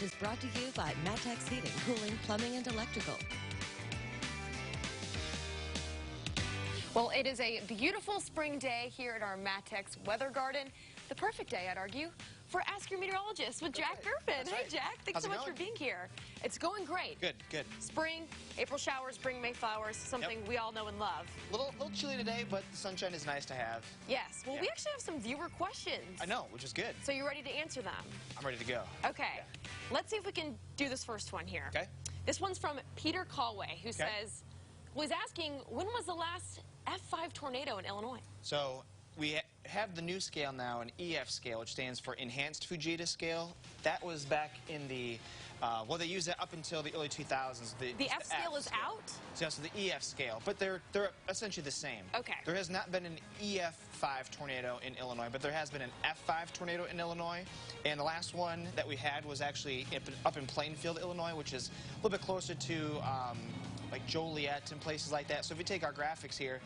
Meteorologist is brought to you by Matex Heating, Cooling, Plumbing, and Electrical. Well, it is a beautiful spring day here at our Matex Weather Garden. The perfect day, I'd argue, for Ask Your Meteorologist with Jack Gurfin. Hey, Jack. Thanks so much for being here. It's going great. Good, good. Spring, April showers, bring May flowers, something we all know and love. Little chilly today, but the sunshine is nice to have. Yes. Well, we actually have some viewer questions. I know, which is good. So you ready to answer them? I'm ready to go. Okay. Yeah. Let's see if we can do this first one here. Okay. This one's from Peter Callway, who says, was asking, when was the last F5 tornado in Illinois? So we have the new scale now, an EF scale, which stands for Enhanced Fujita Scale. That was back in the, well, they used it up until the early 2000s. The F scale is out? So the EF scale, but they're essentially the same. Okay. There has not been an EF5 tornado in Illinois, but there has been an F5 tornado in Illinois. And the last one that we had was actually up in Plainfield, Illinois, which is a little bit closer to like Joliet and places like that. So if we take our graphics here,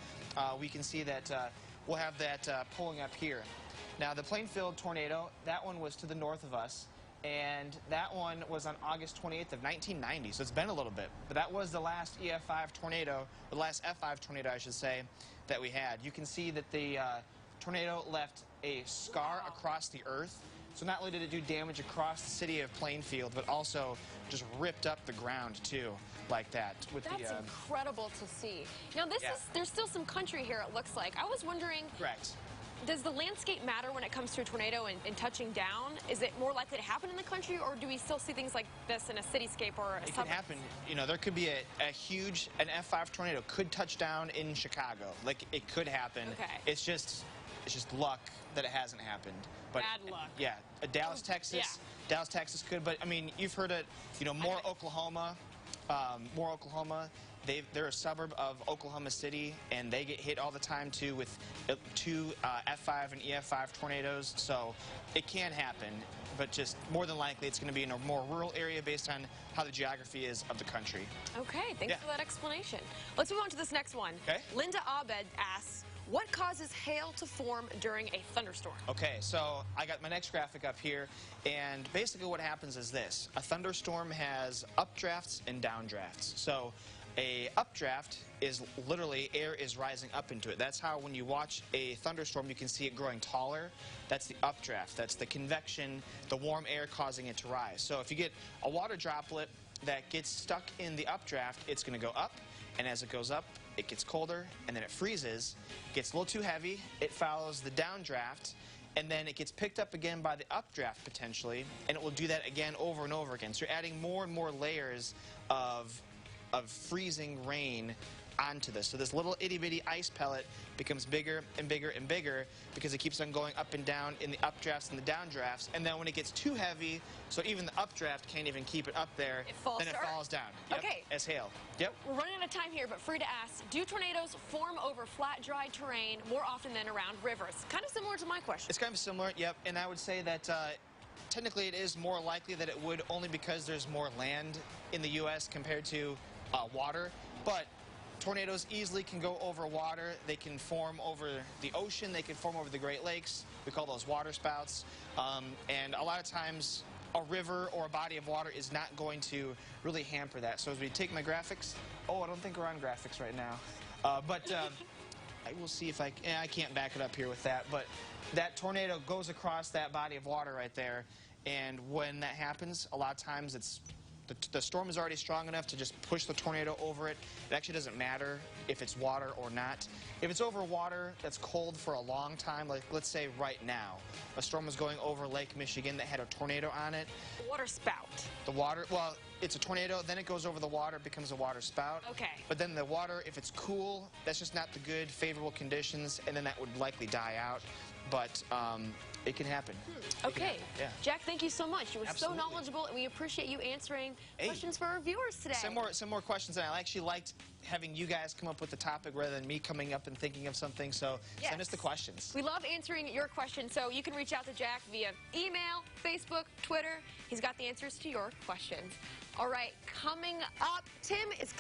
we can see that we'll have that pulling up here. Now the Plainfield tornado, that one was to the north of us, and that one was on August 28th of 1990, so it's been a little bit. But that was the last EF5 tornado, or the last F5 tornado, I should say, that we had. You can see that the tornado left a scar across the earth. So not only did it do damage across the city of Plainfield, but also just ripped up the ground, too, like that. That's incredible to see. Now, there's still some country here, it looks like. I was wondering, correct. Does the landscape matter when it comes to a tornado and touching down? Is it more likely to happen in the country, or do we still see things like this in a cityscape or a suburb? It can happen. You know, there could be an F5 tornado could touch down in Chicago. Like, it could happen. Okay. It's just luck that it hasn't happened. But, bad luck. Yeah, Dallas, Texas. Yeah. Dallas, Texas could, but I mean, you've heard it. You know, Moore, Oklahoma. They're a suburb of Oklahoma City, and they get hit all the time too with two F5 and EF5 tornadoes. So it can happen, but just more than likely it's going to be in a more rural area based on how the geography is of the country. Okay, thanks for that explanation. Let's move on to this next one. Okay. Linda Abed asks, what causes hail to form during a thunderstorm? Okay, so I got my next graphic up here, and basically what happens is this. A thunderstorm has updrafts and downdrafts. So a updraft is literally air is rising up into it. That's how when you watch a thunderstorm, you can see it growing taller. That's the updraft. That's the convection, the warm air causing it to rise. So if you get a water droplet that gets stuck in the updraft, it's going to go up, and as it goes up, it gets colder, and then it freezes, gets a little too heavy, it follows the downdraft, and then it gets picked up again by the updraft potentially, and it will do that again over and over again. So you're adding more and more layers of freezing rain onto this. So this little itty-bitty ice pellet becomes bigger and bigger and bigger because it keeps on going up and down in the updrafts and the downdrafts. And then when it gets too heavy, so even the updraft can't even keep it up there, then it falls down. Yep, okay. As hail. Yep. We're running out of time here, but free to ask, do tornadoes form over flat, dry terrain more often than around rivers? Kind of similar to my question. It's kind of similar, yep. And I would say that technically it is more likely that it would, only because there's more land in the U.S. compared to water. But tornadoes easily can go over water. They can form over the ocean. They can form over the Great Lakes. We call those water spouts. And a lot of times a river or a body of water is not going to really hamper that. So as we take my graphics, I don't think we're on graphics right now. I will see if I can't back it up here with that. But that tornado goes across that body of water right there. And when that happens, a lot of times the storm is already strong enough to just push the tornado over it. It actually doesn't matter if it's water or not. If it's over water that's cold for a long time, like let's say right now, a storm was going over Lake Michigan that had a tornado on it. Water spout. The water, well, it's a tornado, then it goes over the water, it becomes a water spout. Okay. But then the water, if it's cool, that's just not the good, favorable conditions, and then that would likely die out. But it can happen. Okay. Yeah. Jack, thank you so much. You were Absolutely. so knowledgeable, and we appreciate you answering questions for our viewers today. Some more questions, and I actually liked having you guys come up with the topic rather than me coming up and thinking of something, so send us the questions. We love answering your questions, so you can reach out to Jack via email, Facebook, Twitter. He's got the answers to your questions. All right, coming up, Tim is